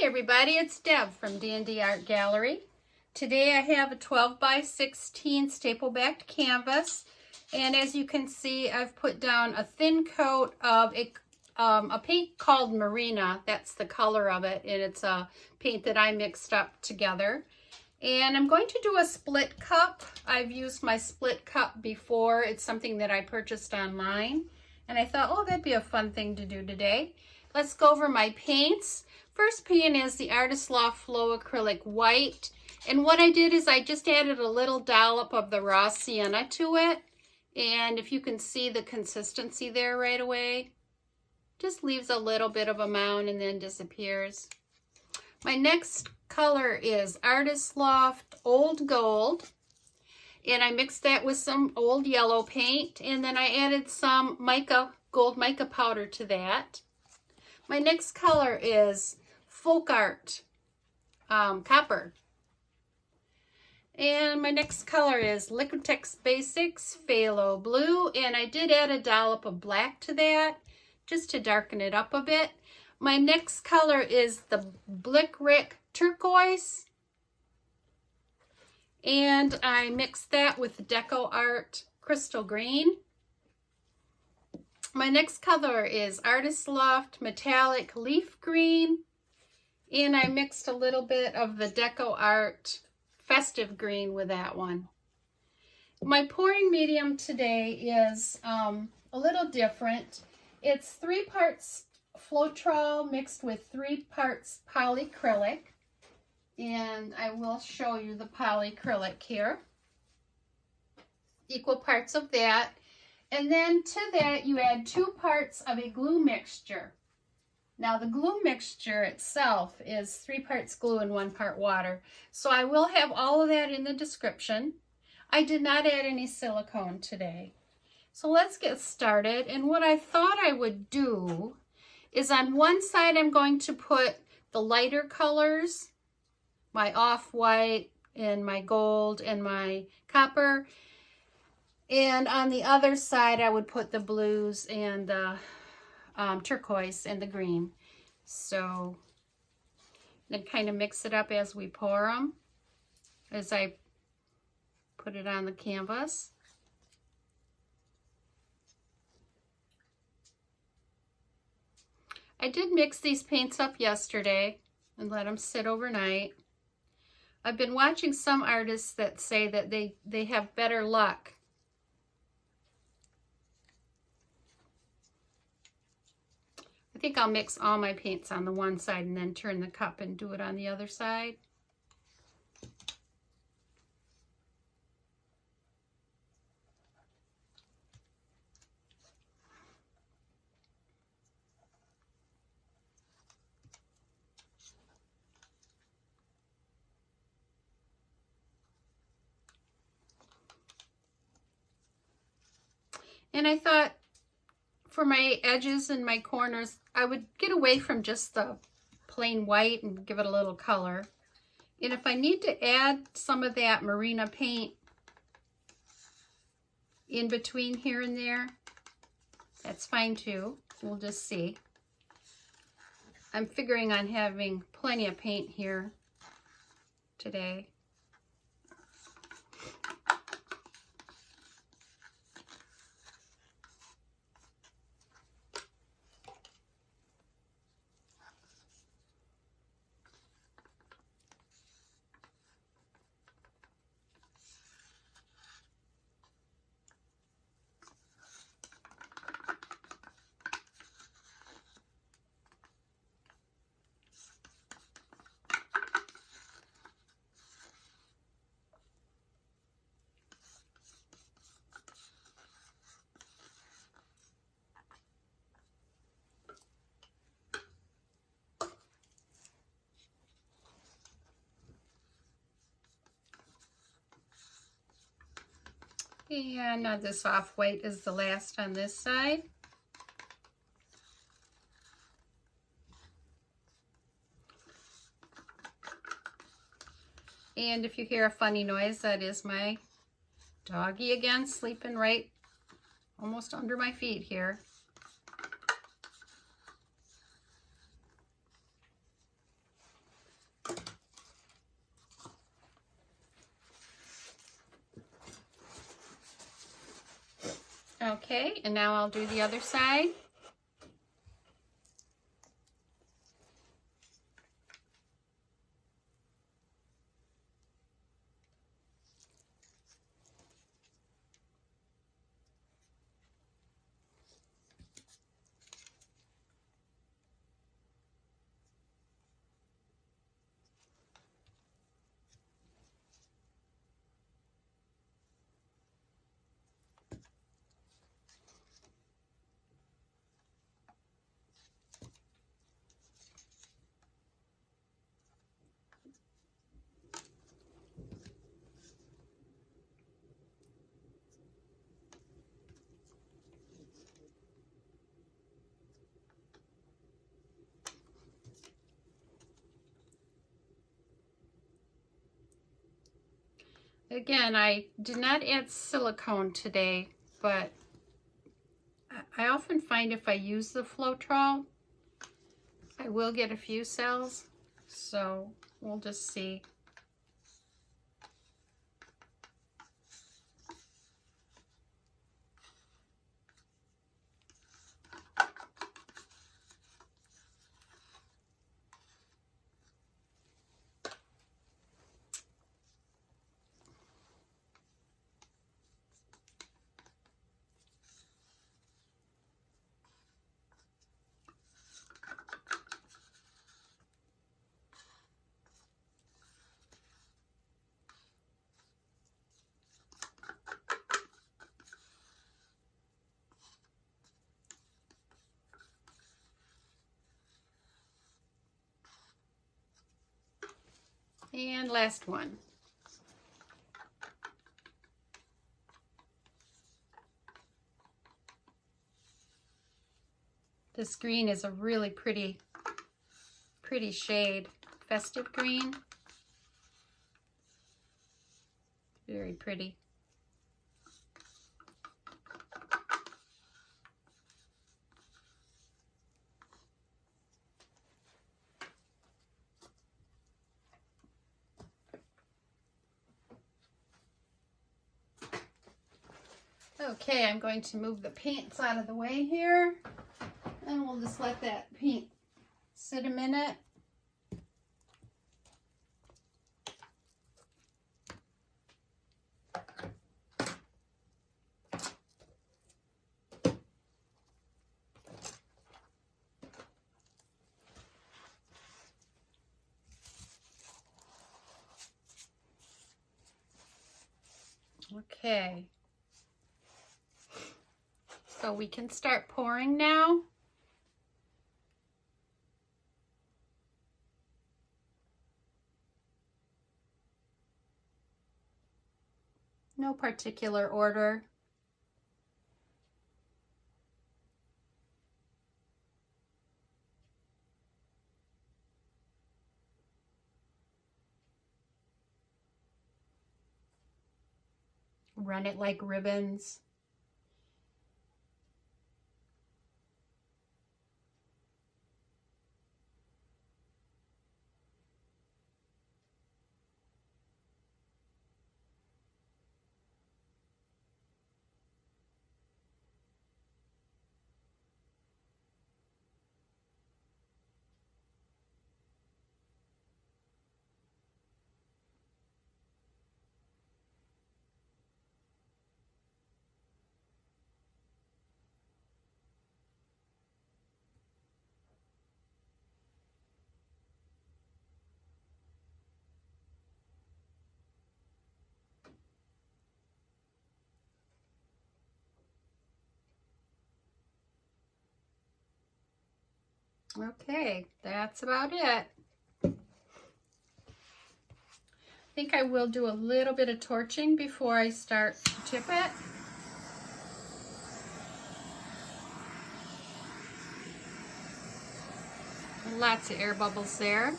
everybody, it's Deb from DnDArtGallery. Today I have a 12 by 16 staple backed canvas, and as you can see I've put down a thin coat of a paint called Marina. That's the color of it, and it's a paint that I mixed up together. And I'm going to do a split cup. I've used my split cup before. It's something that I purchased online, and I thought, oh, that'd be a fun thing to do today. Let's go over my paints. First paint is the Arist Loft Floetrol White. And what I did is I just added a little dollop of the raw sienna to it. And if you can see the consistency there right away, just leaves a little bit of a mound and then disappears. My next color is Arist Loft Old Gold. And I mixed that with some old yellow paint. And then I added some mica, gold mica powder to that. My next color is FolkArt Copper. And my next color is Liquitex Basics Phthalo Blue. And I did add a dollop of black to that, just to darken it up a bit. My next color is the Blick turquoise. And I mixed that with DecoArt Crystal Green. My next color is Arist Loft Metallic Leaf Green. And I mixed a little bit of the DecoArt Festive Green with that one. My pouring medium today is a little different. It's 3 parts Floetrol mixed with 3 parts Polycrylic. And I will show you the Polycrylic here. Equal parts of that. And then to that you add 2 parts of a glue mixture. Now the glue mixture itself is 3 parts glue and 1 part water. So I will have all of that in the description. I did not add any silicone today. So let's get started. And what I thought I would do is on one side I'm going to put the lighter colors, my off-white and my gold and my copper. And on the other side I would put the blues and the turquoise and the green. So then kind of mix it up as we pour them, as I put it on the canvas. I did mix these paints up yesterday and let them sit overnight. I've been watching some artists that say that they have better luck I think I'll mix all my paints on the one side and then turn the cup and do it on the other side. And I thought for my edges and my corners, I would get away from just the plain white and give it a little color. And if I need to add some of that marina paint in between here and there, that's fine too. We'll just see. I'm figuring on having plenty of paint here today. And this off-white is the last on this side. And if you hear a funny noise, that is my doggy again, sleeping right almost under my feet here. Okay, and now I'll do the other side. Again, I did not add silicone today, but I often find if I use the Floetrol, I will get a few cells, so we'll just see. And last one. This green is a really pretty shade. Festive green. Very pretty. Okay, I'm going to move the paints out of the way here, and we'll just let that paint sit a minute. Okay. So we can start pouring now. No particular order. Run it like ribbons. Okay, that's about it. I think I will do a little bit of torching before I start to tip it. Lots of air bubbles there.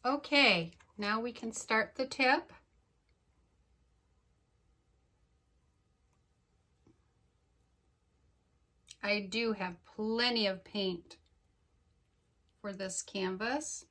Okay, now we can start the tip. I do have plenty of paint for this canvas.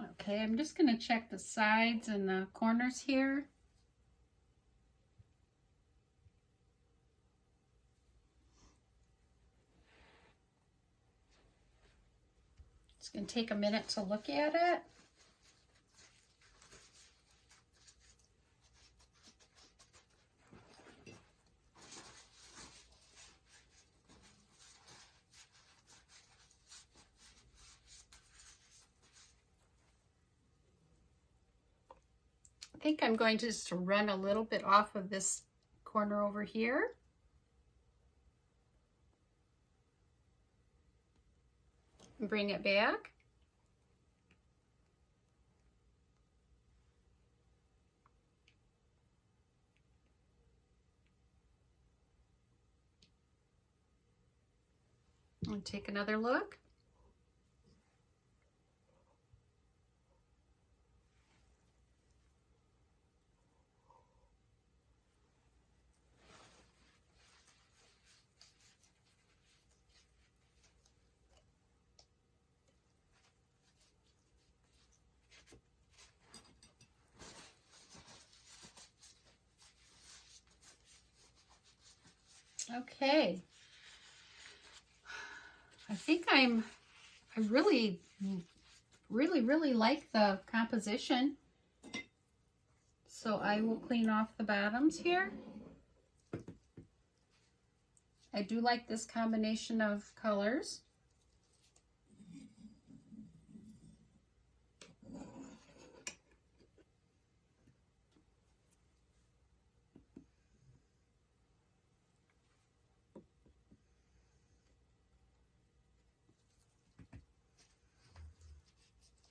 Okay, I'm just going to check the sides and the corners here. It's going to take a minute to look at it. I think I'm going to just run a little bit off of this corner over here. And bring it back. And take another look. Okay. I think I really like the composition. So I will clean off the bottoms here. I do like this combination of colors.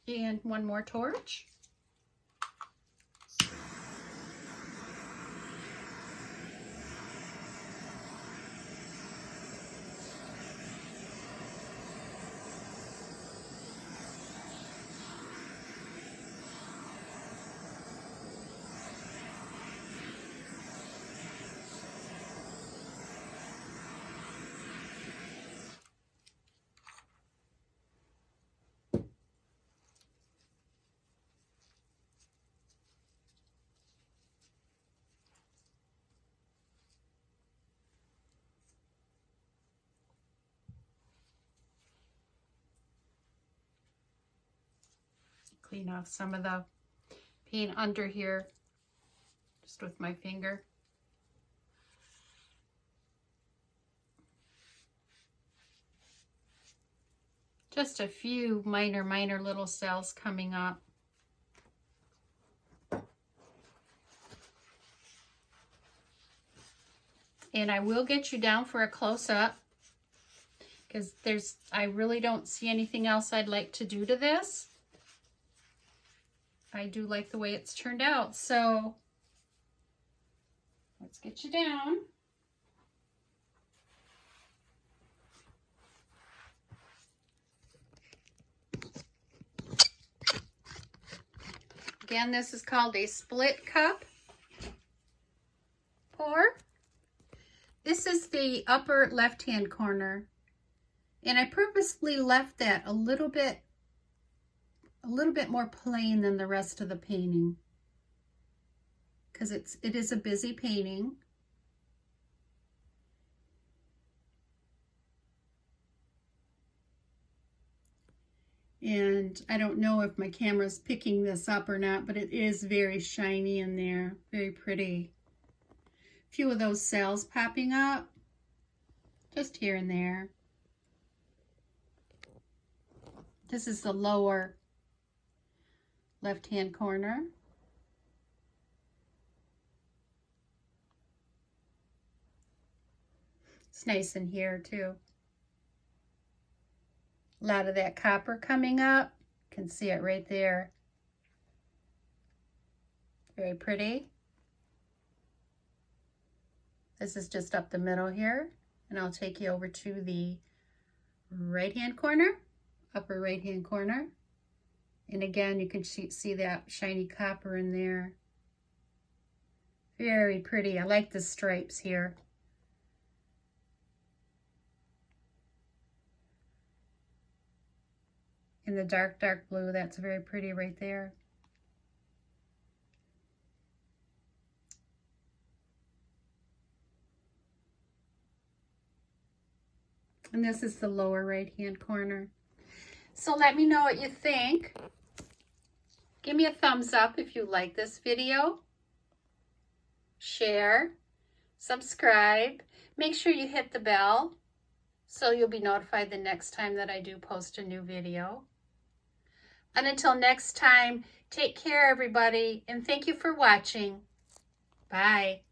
And one more torch. Clean off some of the paint under here just with my finger. Just a few minor little cells coming up. And I will get you down for a close-up because I really don't see anything else I'd like to do to this. I do like the way it's turned out, so let's get you down. Again, this is called a split cup pour. This is the upper left-hand corner, and I purposely left that a little bit more plain than the rest of the painting because it is a busy painting. And I don't know if my camera's picking this up or not, but it is very shiny in there, very pretty. A few of those cells popping up just here and there. This is the lower left-hand corner. It's nice in here too. A lot of that copper coming up. You can see it right there. Very pretty. This is just up the middle here, and I'll take you over to the right-hand corner, upper right-hand corner. And again, you can see that shiny copper in there. Very pretty. I like the stripes here. in the dark blue. That's very pretty right there. And this is the lower right-hand corner. So let me know what you think. Give me a thumbs up if you like this video. Share, subscribe. Make sure you hit the bell so you'll be notified the next time that I do post a new video. And until next time, take care everybody, and thank you for watching. Bye.